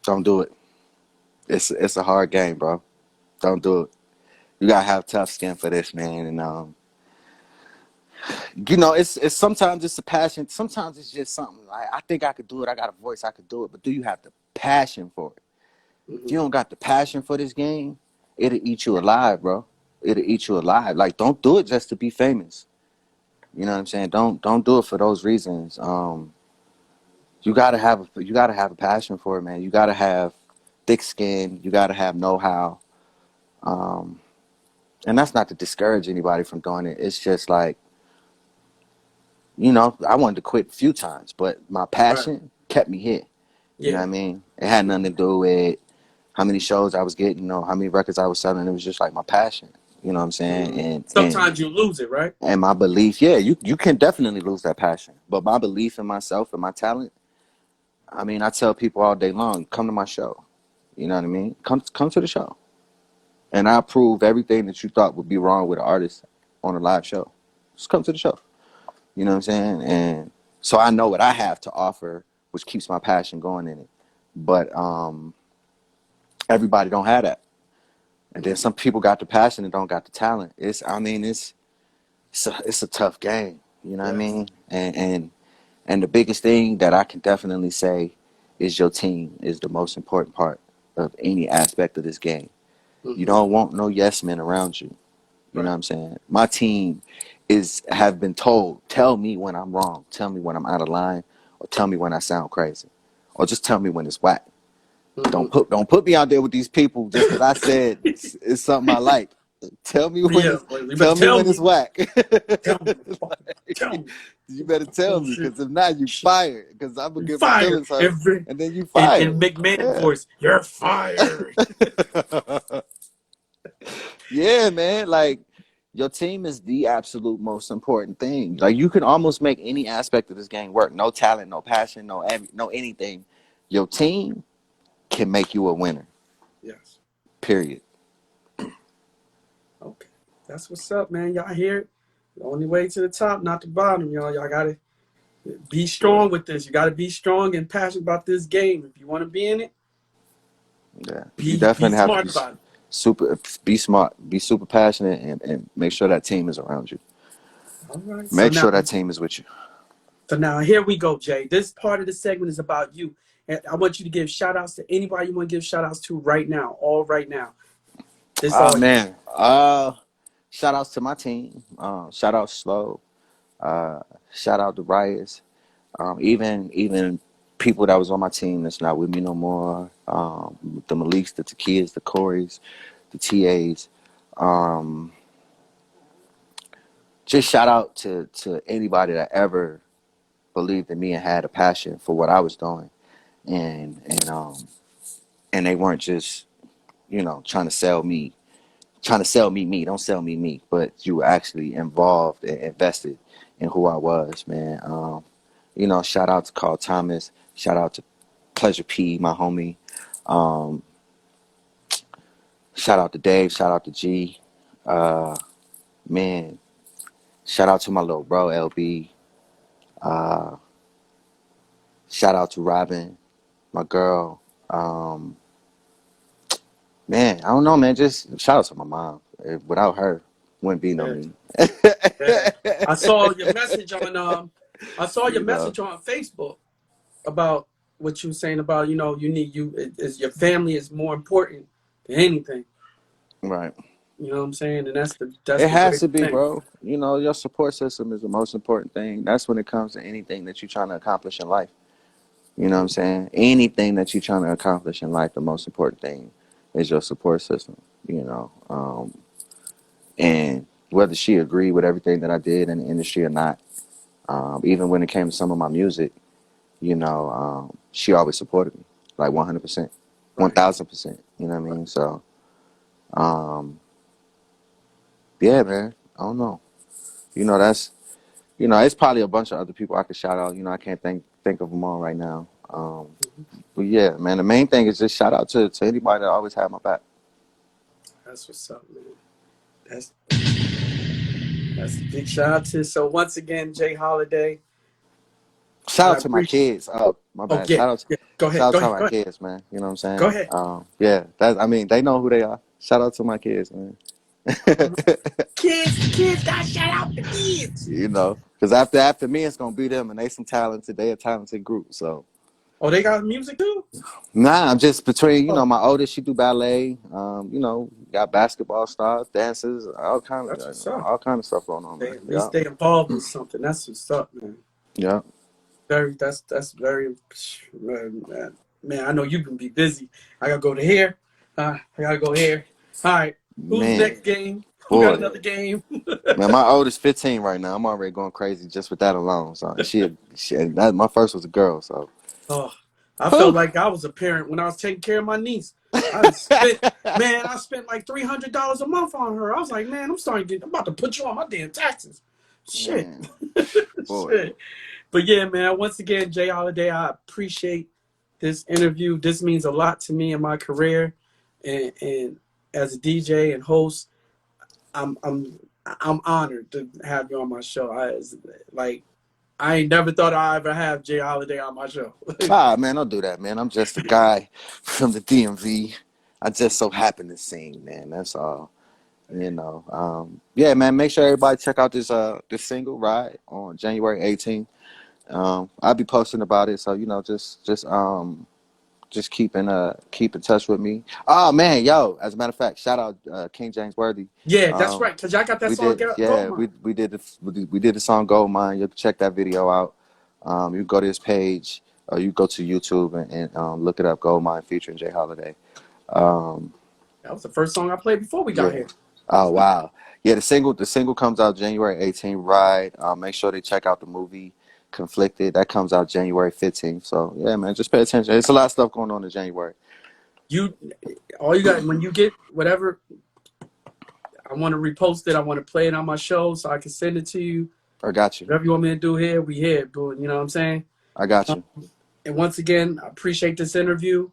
Don't do it. It's a hard game, bro. Don't do it. You gotta have tough skin for this, man. And it's sometimes it's a passion. Sometimes it's just something like I think I could do it. I got a voice. I could do it. But do you have the passion for it? If you don't got the passion for this game, it'll eat you alive, bro. It'll eat you alive. Like, don't do it just to be famous. You know what I'm saying? Don't do it for those reasons. You gotta have a passion for it, man. You gotta have thick skin. You gotta have know-how. And that's not to discourage anybody from doing it. It's just like, I wanted to quit a few times, but my passion kept me here. You know what I mean? It had nothing to do with how many shows I was getting or how many records I was selling. It was just like my passion. You know what I'm saying? And sometimes you lose it, right? And my belief, you can definitely lose that passion. But my belief in myself and my talent, I mean, I tell people all day long, come to my show. You know what I mean? Come to the show. And I prove everything that you thought would be wrong with an artist on a live show. Just come to the show. You know what I'm saying? And so I know what I have to offer, which keeps my passion going in it. But everybody don't have that. And then some people got the passion and don't got the talent. It's a tough game. You know what I mean? And the biggest thing that I can definitely say is your team is the most important part of any aspect of this game. You don't want no yes men around you. You know what I'm saying? My team have been told, tell me when I'm wrong, tell me when I'm out of line, or tell me when I sound crazy, or just tell me when it's whack. Don't put me out there with these people just because I said it's something I like. Tell me when it's whack. Tell me. You better tell me, because if not, you fired. Because I'm gonna get my feelings hurt, and then you fired. In McMahon voice, you're fired. Yeah, man. Like, your team is the absolute most important thing. Like, you can almost make any aspect of this game work. No talent, no passion, no anything. Your team can make you a winner. Yes. Period. Okay. That's what's up, man. Y'all hear it? The only way to the top, not the bottom, y'all. Y'all gotta be strong with this. You gotta be strong and passionate about this game. If you want to be in it, you definitely have to be about it. Be smart, be super passionate, and make sure that team is around you. All right. Make sure that team is with you. So now here we go, Jay. This part of the segment is about you. And I want you to give shout outs to anybody you want to give shout outs to right now. All right now. Man. Shout outs to my team. Shout out Slow. Shout out to Riot's. Even people that was on my team that's not with me no more. The Maliks, the Takias, the Corys, the TAs. Just shout out to anybody that ever believed in me and had a passion for what I was doing, and they weren't just trying to sell me me. Don't sell me, but you were actually involved and invested in who I was, man. Shout out to Carl Thomas. Shout out to Pleasure P, my homie. Um, Shout out to Dave. Shout out to G. Man, shout out to my little bro, LB. Uh, Shout out to Robin, my girl. Man, I don't know, man. Just shout out to my mom. Without her, wouldn't be no Yeah. me. Yeah. I saw your message on message on Facebook about what you were saying about your family is more important than anything. Right. You know what I'm saying? And that's It the has great to be, thing. bro. Your support system is the most important thing. That's when it comes to anything that you're trying to accomplish in life. You know what I'm saying? Anything that you're trying to accomplish in life, the most important thing is your support system. And whether she agreed with everything that I did in the industry or not, even when it came to some of my music, she always supported me, like 100%, Right. 1000%. You know what I mean? So, yeah, man. I don't know. It's probably a bunch of other people I could shout out. I can't think of them all right now. But yeah, man, the main thing is just shout out to anybody that always had my back. That's what's up, man. That's a big shout out to. So once again, J.Holiday. Shout I out to my appreciate. kids. Oh, my Oh bad. yeah, Shout out yeah. Go ahead. shout Go out to ahead. my Go ahead. kids, man. You know what I'm Go saying? ahead. Yeah, they know who they are. Shout out to my kids, man. Kids, got shout out the kids. Because after me, it's gonna be them, and they a talented group. So Oh, they got music too. I'm just between Oh, my oldest, she do ballet. Got basketball stars, dances, that's what's up. all kind of stuff going on, They man. at Yeah, least they involved in something. That's what's up, man. yeah, That's very man. I know you can be busy. I gotta go to here. I gotta go here. All right. Who's man, next game? Who got boy. another game? Man, my oldest 15 right now. I'm already going crazy just with that alone. So my first was a girl. So, Oh, I felt whew. like I was a parent when I was taking care of my niece. I spent like $300 a month on her. I was like, man, I'm about to put you on my damn taxes. Shit. Man, boy. Shit. But yeah, man, once again, J.Holiday, I appreciate this interview. This means a lot to me in my career. And as a DJ and host, I'm honored to have you on my show. I ain't never thought I'd ever have J.Holiday on my show. Man, don't do that, man. I'm just a guy from the DMV. I just so happen to sing, man. That's all. Yeah, man. Make sure everybody check out this single "Ride" on January 18th. I'll be posting about it, so just keep in touch with me. Oh man, yo! As a matter of fact, shout out King James Worthy. Yeah, that's right. Cause y'all got that song Gold Mine. We did the song Gold Mine. You can check that video out. You can go to his page, or you go to YouTube and look it up, Gold Mine featuring J.Holiday. That was the first song I played before we got Yeah. here. Oh wow. Yeah, the single comes out January 18th. Ride. Make sure they check out the movie Conflicted. That comes out January 15th. So yeah, man, just pay attention. It's a lot of stuff going on in January. All you got when you get whatever, I want to repost it. I want to play it on my show so I can send it to you. I got you. Whatever you want me to do here, we here. But you know what I'm saying? I got you. And once again, I appreciate this interview.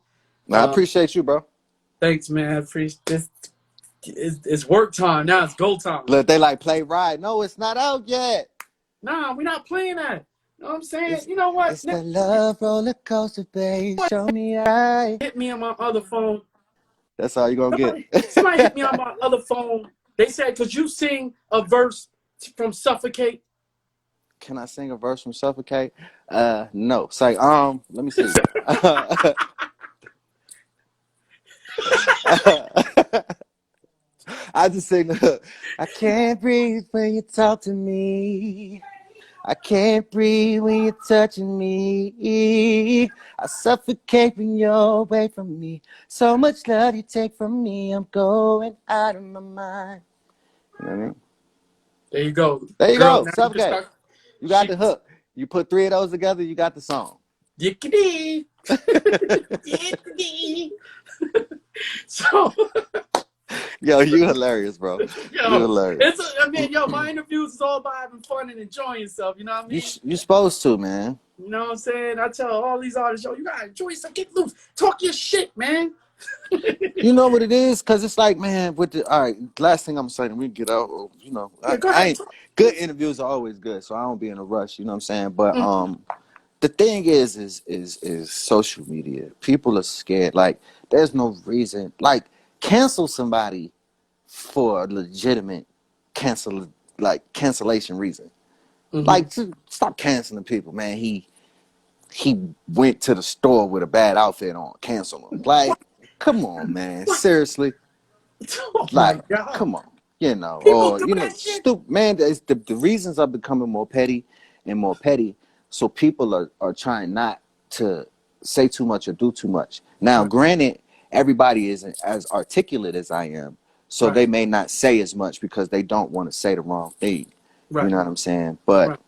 I appreciate you, bro. Thanks, man. I appreciate this. It's work time now. It's go time. Look, they like play Ride. No, it's not out yet. Nah, we're not playing that. You know what I'm saying? You know what? It's the love roller coaster, babe. Show me a ride. Hit me on my other phone. That's all you're gonna get. Somebody hit me on my other phone. They said, could you sing a verse from Suffocate? Can I sing a verse from Suffocate? No. It's like, let me see. I just sing I can't breathe when you talk to me. I can't breathe when you're touching me. I suffocate when you're away from me. So much love you take from me, I'm going out of my mind. You know what I mean? There you go. There you Girl, go, now you can suffocate. start. You got the hook. You put 3 of those together, you got the song. Yickety. Yickety. So, Yo, you hilarious, bro. You hilarious. my interviews is all about having fun and enjoying yourself. You know what I mean? You supposed to, man. You know what I'm saying? I tell all these artists, yo, you gotta enjoy yourself. Get loose. Talk your shit, man. You know what it is? Because it's like, man, all right, last thing I'm saying, we get out, you know, Yeah, go I ahead. ain't, good interviews are always good, so I don't be in a rush, you know what I'm saying? But Mm-hmm. the thing is social media. People are scared. Like, there's no reason. Like, cancel somebody for a legitimate cancellation reason. Mm-hmm. Like, stop canceling people, man. He went to the store with a bad outfit on. Cancel him. Like, come on, man. Seriously. Oh my Like, God. come on. You know, People or do that shit. stupid, man. The reasons are becoming more petty and more petty. So people are trying not to say too much or do too much. Now, granted, everybody isn't as articulate as I am, so they may not say as much because they don't want to say the wrong thing. Right. You know what I'm saying? But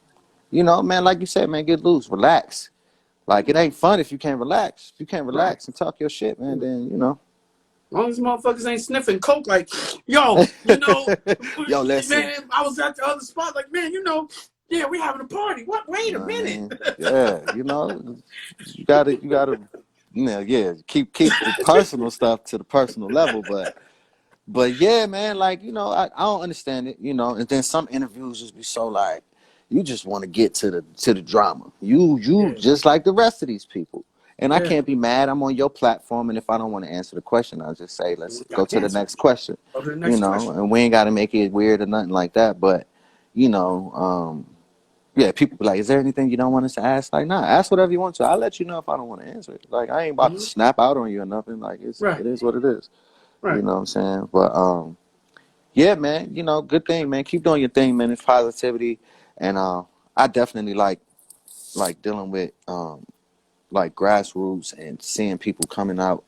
you know, man, like you said, man, get loose, relax. Like, it ain't fun if you can't relax. If you can't relax and talk your shit, man, then you know. As long as motherfuckers ain't sniffing coke, like, yo, you know, yo, listen, man, I was at the other spot, like, man, you know, yeah, we having a party. What? Wait a minute. I mean? Yeah, you know, you gotta, you know, yeah, keep the personal stuff to the personal level, but yeah, man, like, you know, I don't understand it, you know, and then some interviews just be so like, you just want to get to the drama. You just like the rest of these people. And I can't be mad. I'm on your platform, and if I don't want to answer the question, I'll just say, let's go to the next question. You know, and we ain't got to make it weird or nothing like that. But, you know, yeah, people be like, is there anything you don't want us to ask? Like, nah, ask whatever you want to. I'll let you know if I don't want to answer it. Like, I ain't about to snap out on you or nothing. Like, it is what it is. You know what I'm saying? But, yeah, man, you know, good thing, man. Keep doing your thing, man. It's positivity. And I definitely like dealing with like grassroots and seeing people coming out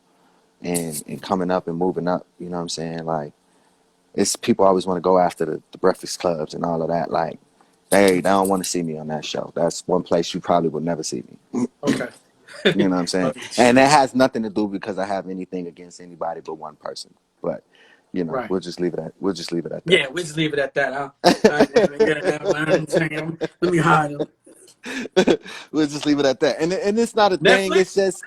and coming up and moving up. You know what I'm saying? Like, it's people always want to go after the Breakfast Clubs and all of that. Like, they don't want to see me on that show. That's one place you probably would never see me. Okay. You know what I'm saying? And that has nothing to do because I have anything against anybody but one person. But, you know, we'll just leave it at that. Yeah, we'll just leave it at that. Let me hide him. We'll just leave it at that. And it's not a thing. Netflix?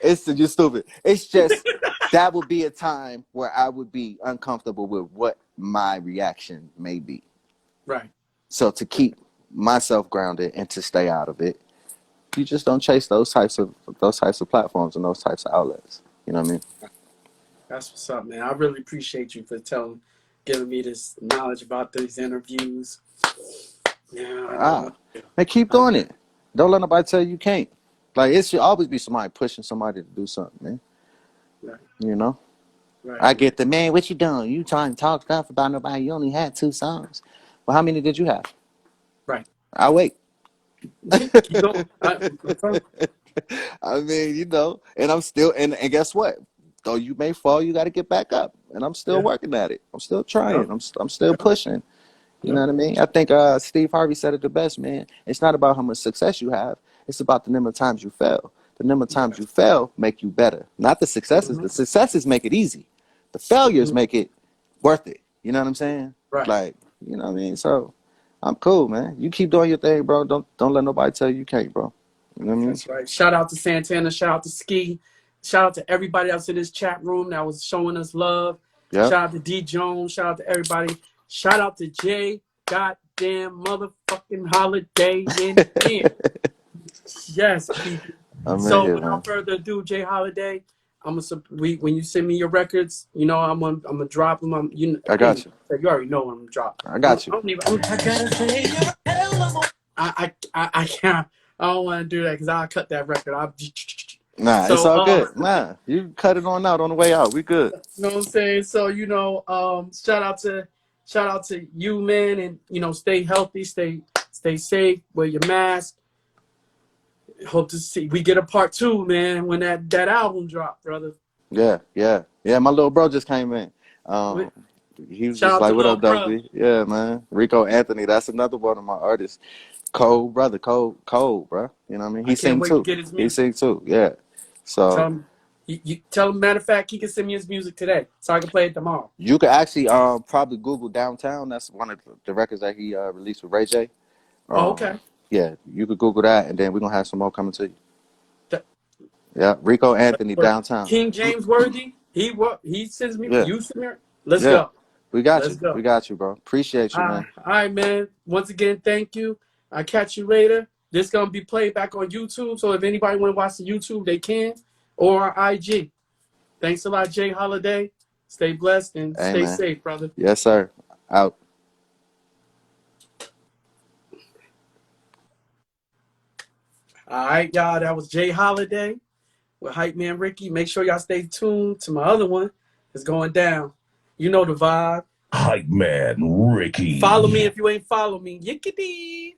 It's just you're stupid. It's just that would be a time where I would be uncomfortable with what my reaction may be. Right. So to keep myself grounded and to stay out of it, you just don't chase those types of platforms and those types of outlets. You know what I mean? That's what's up, man. I really appreciate you for giving me this knowledge about these interviews. Yeah. Man, keep doing it. Don't let nobody tell you can't. Like, it should always be somebody pushing somebody to do something, man. Right. You know? Right. I get the, man, what you doing? You trying to talk stuff about nobody. You only had 2 songs. Well, how many did you have? Right. I'll wait. You know, I mean, you know, and I'm still, and guess what? Though you may fall, you got to get back up. And I'm still working at it. I'm still trying. I'm still pushing. You know what I mean? I think Steve Harvey said it the best, man. It's not about how much success you have. It's about the number of times you fail. The number of times you fail make you better. Not the successes. The successes make it easy. The failures make it worth it. You know what I'm saying? Right. Like, you know what I mean? So I'm cool, man. You keep doing your thing, bro. Don't let nobody tell you can't, bro. You know what I mean? That's right. Shout out to Santana. Shout out to Ski. Shout out to everybody else in this chat room that was showing us love. Yep. Shout out to D Jones. Shout out to everybody. Shout out to J. Goddamn motherfucking Holiday in here. Yes, people. So without further ado, J.Holiday, when you send me your records, you know I'm gonna drop them. I got you. You already know when I'm dropping. I got you. I can't. I don't want to do that because I'll cut that record. Nah, it's all good. Nah, you cut it on out on the way out. We good. You know what I'm saying? So, you know, shout out to you, man, and, you know, stay healthy, stay Stay safe. Wear your mask. Hope to see we get a part 2, man, when that album drop, brother. Yeah. My little bro just came in. He was Shout just out to like, "What little up, bro. Dopey?" Yeah, man. Rico Anthony, that's another one of my artists. Cold, brother, cold, bro. You know what I mean? I He can't sing wait to too. get his music. Yeah. Tell So him, you tell him. Matter of fact, he can send me his music today, so I can play it tomorrow. you could actually probably Google Downtown. That's one of the records that he released with Ray J. Oh, okay. Yeah, you could Google that, and then we're gonna have some more coming to you. Th- Yeah, Rico Anthony, but Downtown. King James Worthy, he sends me. Yeah, You send me. Let's yeah. go. We got Let's you. go. We got you, bro. Appreciate you, man. All right, man. Once again, thank you. I'll catch you later. This gonna be played back on YouTube, so if anybody want to watch the YouTube, they can, or our IG. Thanks a lot, J.Holiday. Stay blessed and Hey, stay man. safe, brother. Yes, sir. Out. All right, y'all. That was J.Holiday with Hypemanricky. Make sure y'all stay tuned to my other one. It's going down. You know the vibe. Hypemanricky. Follow me if you ain't follow me. Yickety.